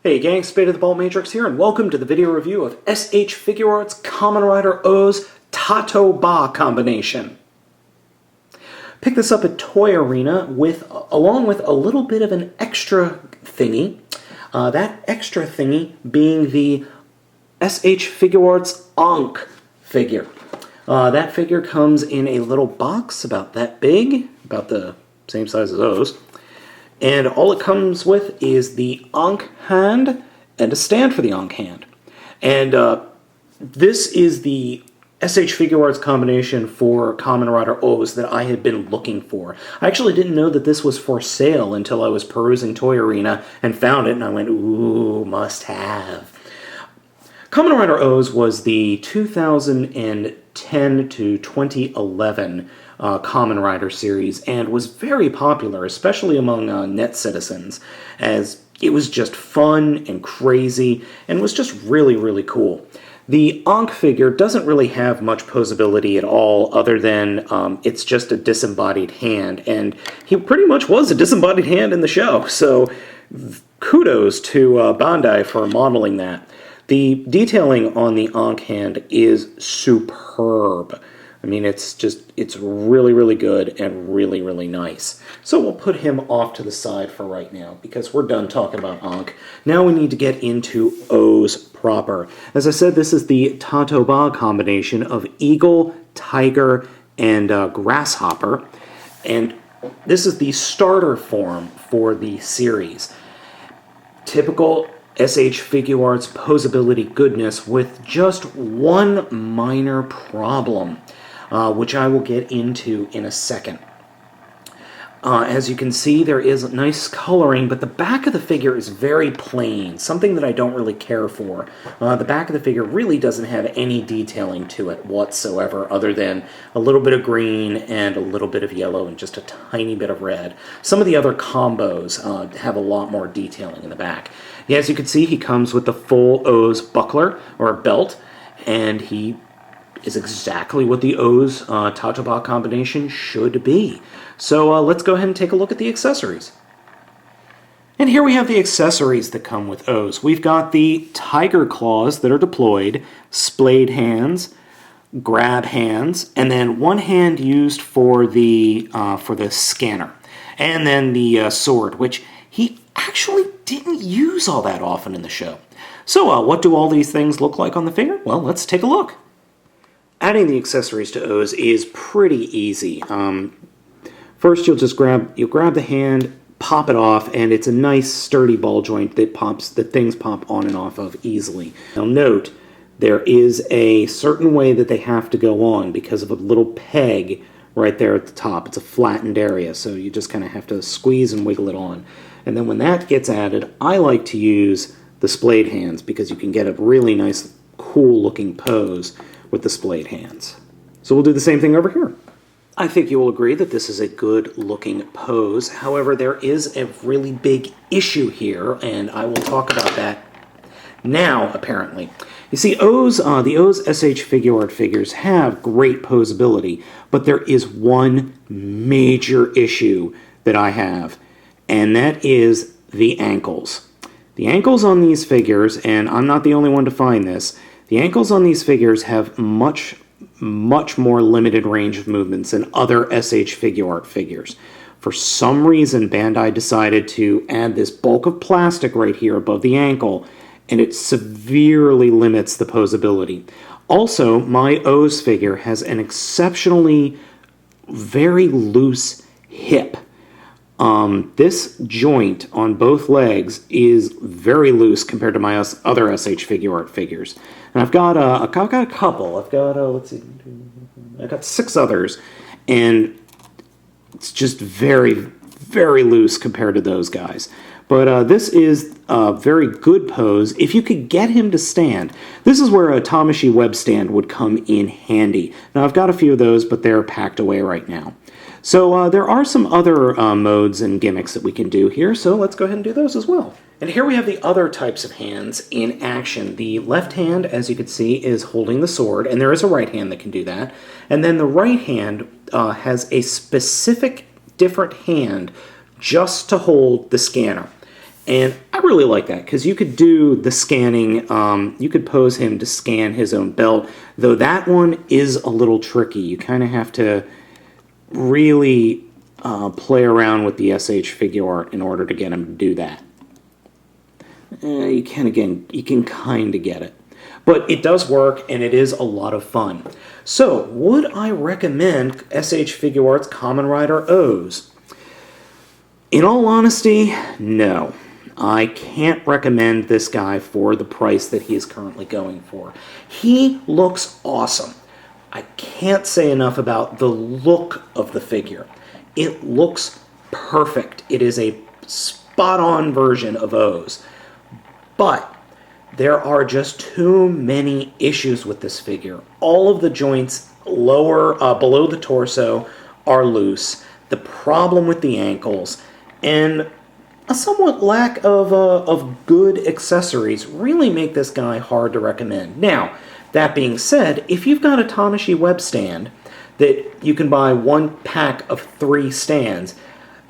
Hey gang, Spade of the Baltmatrix here, and welcome to the video review of S.H. Figuarts Kamen Rider O's TaToBa combination. Picked this up at Toy Arena along with a little bit of an extra thingy. That extra thingy being the S.H. Figuarts Ahnk figure. That figure comes in a little box about that big, about the same size as O's. And all it comes with is the Ahnk hand and a stand for the Ahnk hand. And this is the S.H. Figuarts combination for Kamen Rider O's that I had been looking for. I actually didn't know that this was for sale until I was perusing Toy Arena and found it, and I went, ooh, must have. Kamen Rider O's was the 2010 to 2011 Kamen Rider series, and was very popular, especially among net citizens, as it was just fun and crazy, and was just really, really cool. The Ahnk figure doesn't really have much posability at all, other than it's just a disembodied hand, and he pretty much was a disembodied hand in the show, so kudos to Bandai for modeling that. The detailing on the Ahnk hand is superb. I mean, it's really, really good and really, really nice. So we'll put him off to the side for right now because we're done talking about Ahnk. Now we need to get into O's proper. As I said, this is the TaToBa combination of eagle, tiger, and grasshopper. And this is the starter form for the series. Typical S.H. Figuarts posability goodness with just one minor problem. Which I will get into in a second. As you can see, there is nice coloring, but the back of the figure is very plain, something that I don't really care for. The back of the figure really doesn't have any detailing to it whatsoever, other than a little bit of green and a little bit of yellow and just a tiny bit of red. Some of the other combos have a lot more detailing in the back. Yeah, as you can see, he comes with the full O's buckler, or belt, and he is exactly what the O's TaToBa combination should be. So let's go ahead and take a look at the accessories. And here we have the accessories that come with O's. We've got the tiger claws that are deployed, splayed hands, grab hands, and then one hand used for the scanner. And then the sword, which he actually didn't use all that often in the show. So what do all these things look like on the figure? Well, let's take a look. Adding the accessories to O's is pretty easy. First, you'll grab the hand, pop it off, and it's a nice sturdy ball joint that things pop on and off of easily. Now note, there is a certain way that they have to go on because of a little peg right there at the top. It's a flattened area, so you just kind of have to squeeze and wiggle it on. And then when that gets added, I like to use the splayed hands because you can get a really nice, cool-looking pose with the splayed hands. So we'll do the same thing over here. I think you will agree that this is a good looking pose. However, there is a really big issue here, and I will talk about that now, apparently. You see, the O's S.H. Figuart figures have great posability, but there is one major issue that I have, and that is the ankles. The ankles on these figures, and I'm not the only one to find this, the ankles on these figures have much more limited range of movements than other S.H. Figuart figures. For some reason, Bandai decided to add this bulk of plastic right here above the ankle, and it severely limits the posability. Also, my O's figure has an exceptionally very loose hip. This joint on both legs is very loose compared to my other S.H. Figuart figures. And I've got a couple. I've got, I've got 6 others, and it's just very, very loose compared to those guys. But this is a very good pose if you could get him to stand. This is where a Tamashii web stand would come in handy. Now, I've got a few of those, but they're packed away right now. So there are some other modes and gimmicks that we can do here, so let's go ahead and do those as well. And here we have the other types of hands in action. The left hand, as you can see, is holding the sword, and there is a right hand that can do that. And then the right hand has a specific different hand just to hold the scanner. And I really like that because you could do the scanning. You could pose him to scan his own belt, though that one is a little tricky. You kind of have to really play around with the SH Figuart in order to get him to do that. You can kind of get it. But it does work, and it is a lot of fun. So, would I recommend SH Figuarts Kamen Rider O's? In all honesty, no. I can't recommend this guy for the price that he is currently going for. He looks awesome. I can't say enough about the look of the figure. It looks perfect. It is a spot-on version of O's. But there are just too many issues with this figure. All of the joints below the torso are loose. The problem with the ankles and a somewhat lack of good accessories really make this guy hard to recommend. Now, that being said, if you've got a Tamashii web stand that you can buy one pack of 3 stands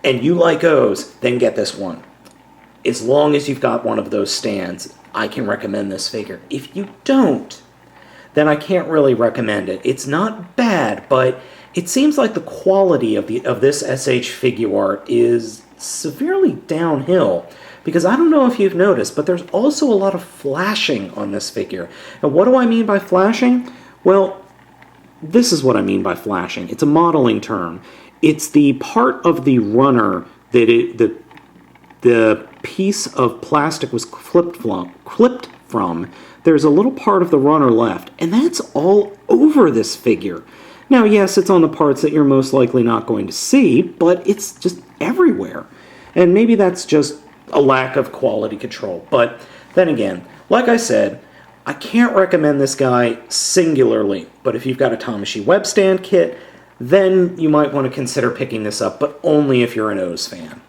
and you like O's, then get this one. As long as you've got one of those stands, I can recommend this figure. If you don't, then I can't really recommend it. It's not bad, but it seems like the quality of this SH Figuart is severely downhill. Because I don't know if you've noticed, but there's also a lot of flashing on this figure. And what do I mean by flashing? Well, this is what I mean by flashing. It's a modeling term. It's the part of the runner that the piece of plastic was clipped from. There's a little part of the runner left, and that's all over this figure. Now, yes, it's on the parts that you're most likely not going to see, but it's just everywhere. And maybe that's just a lack of quality control. But then again, like I said, I can't recommend this guy singularly. But if you've got a Tamashii web stand kit, then you might want to consider picking this up, but only if you're an O's fan.